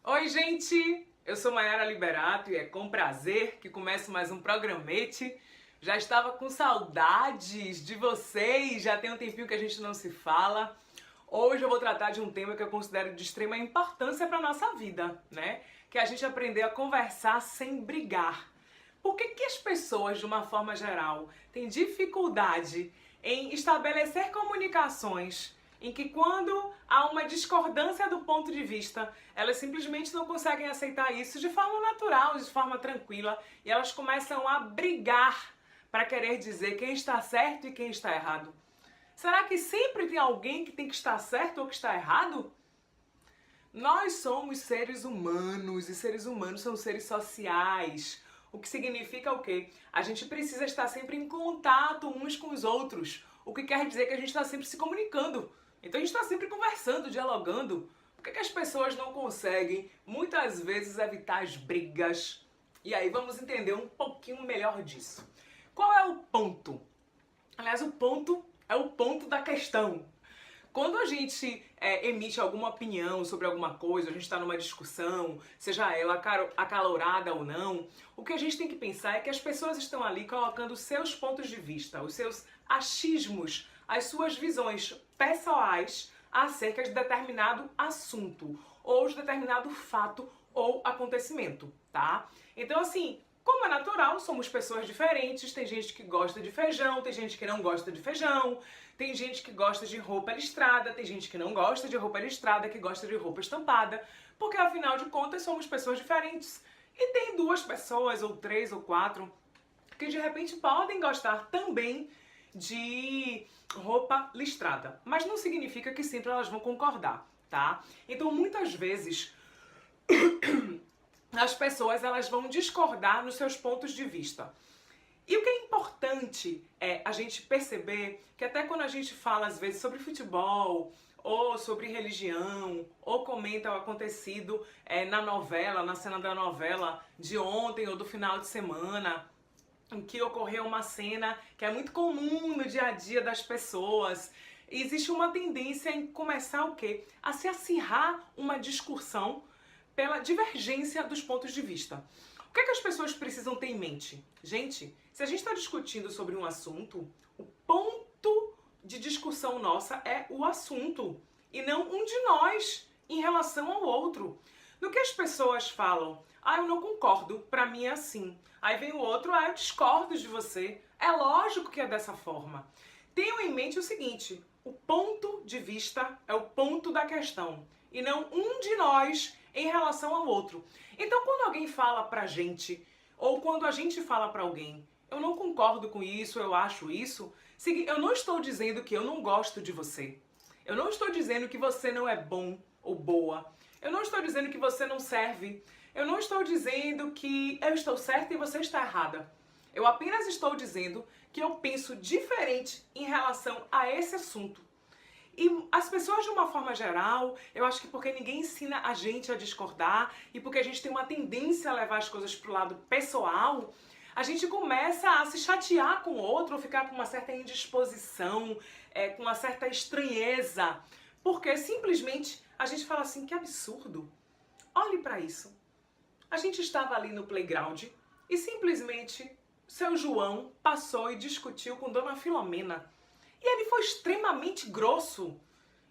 Oi, gente! Eu sou Mayara Liberato e é com prazer que começo mais um programete. Já estava com saudades de vocês, já tem um tempinho que a gente não se fala. Hoje eu vou tratar de um tema que eu considero de extrema importância para a nossa vida, né? Que é a gente aprender a conversar sem brigar. Por que as pessoas, de uma forma geral, têm dificuldade em estabelecer comunicações em que, quando há uma discordância do ponto de vista, elas simplesmente não conseguem aceitar isso de forma natural, de forma tranquila, e elas começam a brigar para querer dizer quem está certo e quem está errado? Será que sempre tem alguém que tem que estar certo ou que está errado? Nós somos seres humanos e seres humanos são seres sociais. O que significa o quê? A gente precisa estar sempre em contato uns com os outros. O que quer dizer que a gente está sempre se comunicando. Então a gente está sempre conversando, dialogando. Por que as pessoas não conseguem, muitas vezes, evitar as brigas? E aí vamos entender um pouquinho melhor disso. Qual é o ponto? Aliás, o ponto é o ponto da questão. Quando a gente emite alguma opinião sobre alguma coisa, a gente está numa discussão, seja ela acalorada ou não, o que a gente tem que pensar é que as pessoas estão ali colocando os seus pontos de vista, os seus achismos, as suas visões pessoais acerca de determinado assunto, ou de determinado fato ou acontecimento, tá? Então, assim, como é natural, somos pessoas diferentes, tem gente que gosta de feijão, tem gente que não gosta de feijão, tem gente que gosta de roupa listrada, tem gente que não gosta de roupa listrada, que gosta de roupa estampada, porque afinal de contas somos pessoas diferentes. E tem duas pessoas, ou três, ou quatro, que de repente podem gostar também de roupa listrada, mas não significa que sempre elas vão concordar, tá? Então muitas vezes as pessoas elas vão discordar nos seus pontos de vista. E o que é importante é a gente perceber que até quando a gente fala às vezes sobre futebol, ou sobre religião, ou comenta o acontecido na novela, na cena da novela de ontem ou do final de semana, em que ocorreu uma cena que é muito comum no dia a dia das pessoas, existe uma tendência em começar o quê? A se acirrar uma discussão pela divergência dos pontos de vista. O que é que as pessoas precisam ter em mente? Gente, se a gente está discutindo sobre um assunto, o ponto de discussão nossa é o assunto e não um de nós em relação ao outro. No que as pessoas falam, eu não concordo, pra mim é assim. Aí vem o outro, eu discordo de você. É lógico que é dessa forma. Tenham em mente o seguinte, o ponto de vista é o ponto da questão e não um de nós em relação ao outro. Então, quando alguém fala pra gente, ou quando a gente fala pra alguém, eu não concordo com isso, eu acho isso, eu não estou dizendo que eu não gosto de você. Eu não estou dizendo que você não é bom ou boa. Eu não estou dizendo que você não serve. Eu não estou dizendo que eu estou certa e você está errada. Eu apenas estou dizendo que eu penso diferente em relação a esse assunto. E as pessoas, de uma forma geral, eu acho que porque ninguém ensina a gente a discordar e porque a gente tem uma tendência a levar as coisas pro lado pessoal, a gente começa a se chatear com o outro ou ficar com uma certa indisposição, com uma certa estranheza, porque simplesmente a gente fala assim, que absurdo. Olhe pra isso. A gente estava ali no playground e simplesmente seu João passou e discutiu com Dona Filomena. E ele foi extremamente grosso.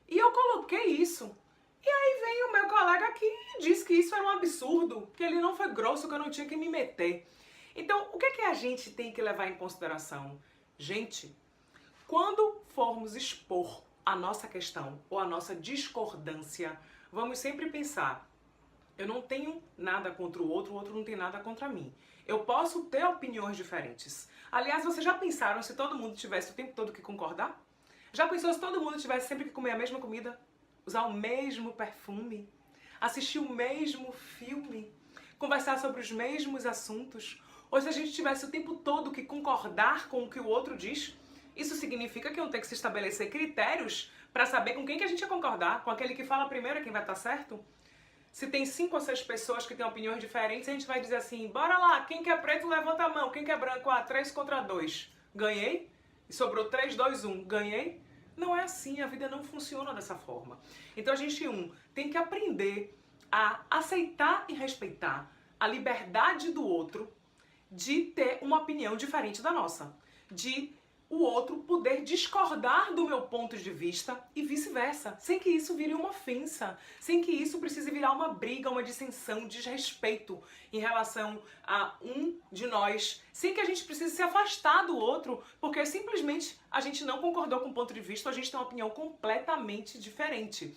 E eu coloquei isso. E aí vem o meu colega aqui e diz que isso era um absurdo, que ele não foi grosso, que eu não tinha que me meter. Então, o que é que a gente tem que levar em consideração? Gente, quando formos expor a nossa questão ou a nossa discordância, vamos sempre pensar, eu não tenho nada contra o outro não tem nada contra mim. Eu posso ter opiniões diferentes. Aliás, vocês já pensaram se todo mundo tivesse o tempo todo que concordar? Já pensou se todo mundo tivesse sempre que comer a mesma comida? Usar o mesmo perfume? Assistir o mesmo filme? Conversar sobre os mesmos assuntos? Ou se a gente tivesse o tempo todo que concordar com o que o outro diz? Isso significa que não tem que se estabelecer critérios para saber com quem que a gente ia concordar? Com aquele que fala primeiro é quem vai estar certo? Se tem 5 ou 6 pessoas que têm opiniões diferentes, a gente vai dizer assim, bora lá, quem que é preto levanta a mão, quem que é branco, 3 contra 2. Ganhei? E sobrou 3, 2, 1. Ganhei? Não é assim, a vida não funciona dessa forma. Então a gente, tem que aprender a aceitar e respeitar a liberdade do outro de ter uma opinião diferente da nossa, de o outro poder discordar do meu ponto de vista e vice-versa, sem que isso vire uma ofensa, sem que isso precise virar uma briga, uma dissensão, um desrespeito em relação a um de nós, sem que a gente precise se afastar do outro, porque simplesmente a gente não concordou com o ponto de vista, ou a gente tem uma opinião completamente diferente.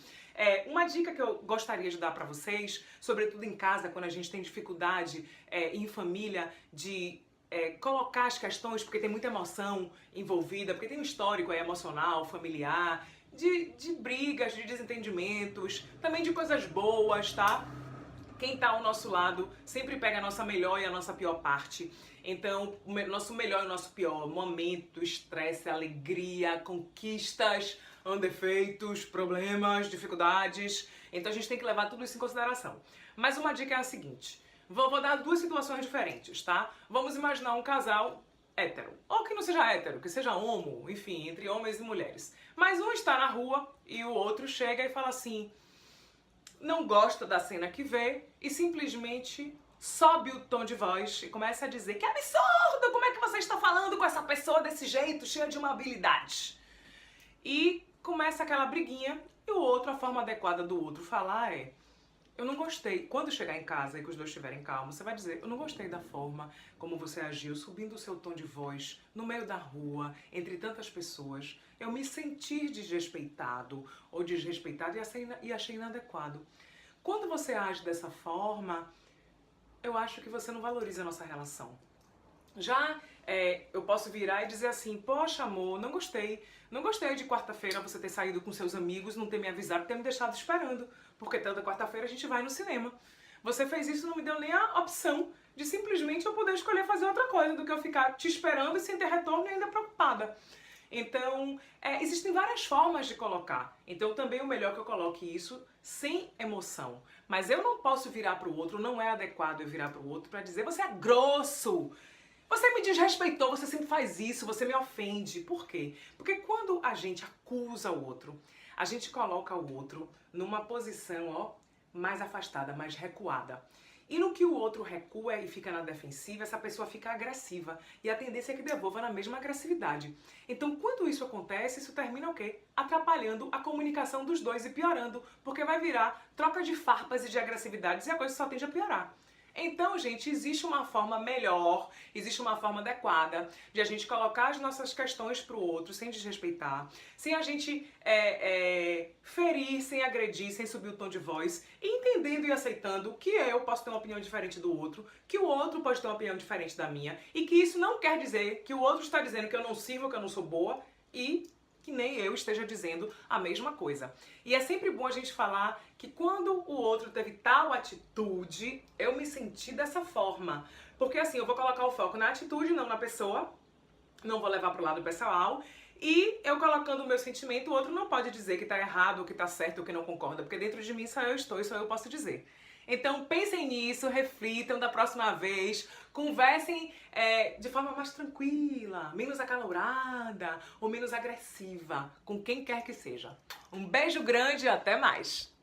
Uma dica que eu gostaria de dar para vocês, sobretudo em casa, quando a gente tem dificuldade em família de colocar as questões, porque tem muita emoção envolvida, porque tem um histórico emocional, familiar, de brigas, de desentendimentos, também de coisas boas, tá? Quem tá ao nosso lado sempre pega a nossa melhor e a nossa pior parte. Então, o nosso melhor e o nosso pior momento, estresse, alegria, conquistas, defeitos, problemas, dificuldades. Então a gente tem que levar tudo isso em consideração. Mas uma dica é a seguinte: vou dar duas situações diferentes, tá? Vamos imaginar um casal hétero, ou que não seja hétero, que seja homo, enfim, entre homens e mulheres. Mas um está na rua e o outro chega e fala assim, não gosta da cena que vê e simplesmente sobe o tom de voz e começa a dizer: que absurdo, como é que você está falando com essa pessoa desse jeito, cheia de amabilidade? E começa aquela briguinha e o outro, a forma adequada do outro falar é: eu não gostei. Quando chegar em casa e que os dois estiverem calmos, você vai dizer: eu não gostei da forma como você agiu, subindo o seu tom de voz, no meio da rua, entre tantas pessoas. Eu me senti desrespeitado ou desrespeitado e achei inadequado. Quando você age dessa forma, eu acho que você não valoriza a nossa relação. Já eu posso virar e dizer assim: poxa amor, não gostei. Não gostei de quarta-feira você ter saído com seus amigos, não ter me avisado, ter me deixado esperando. Porque toda quarta-feira a gente vai no cinema. Você fez isso e não me deu nem a opção de simplesmente eu poder escolher fazer outra coisa do que eu ficar te esperando e sem ter retorno e ainda preocupada. Então, existem várias formas de colocar. Então, também o melhor é que eu coloque isso sem emoção. Mas eu não posso virar para o outro, não é adequado eu virar para o outro para dizer: você é grosso, você me desrespeitou, você sempre faz isso, você me ofende. Por quê? Porque quando a gente acusa o outro, a gente coloca o outro numa posição mais afastada, mais recuada. E no que o outro recua e fica na defensiva, essa pessoa fica agressiva. E a tendência é que devolva na mesma agressividade. Então, quando isso acontece, isso termina o quê? Atrapalhando a comunicação dos dois e piorando. Porque vai virar troca de farpas e de agressividades e a coisa só tende a piorar. Então, gente, existe uma forma melhor, existe uma forma adequada de a gente colocar as nossas questões pro outro sem desrespeitar, sem a gente ferir, sem agredir, sem subir o tom de voz, entendendo e aceitando que eu posso ter uma opinião diferente do outro, que o outro pode ter uma opinião diferente da minha, e que isso não quer dizer que o outro está dizendo que eu não sirvo, que eu não sou boa, e que nem eu esteja dizendo a mesma coisa. E é sempre bom a gente falar que quando o outro teve tal atitude, eu me senti dessa forma. Porque assim, eu vou colocar o foco na atitude, não na pessoa, não vou levar pro lado pessoal, e eu colocando o meu sentimento, o outro não pode dizer que tá errado, ou que tá certo, ou que não concorda, porque dentro de mim só eu estou e só eu posso dizer. Então pensem nisso, reflitam da próxima vez, conversem de forma mais tranquila, menos acalorada ou menos agressiva, com quem quer que seja. Um beijo grande e até mais!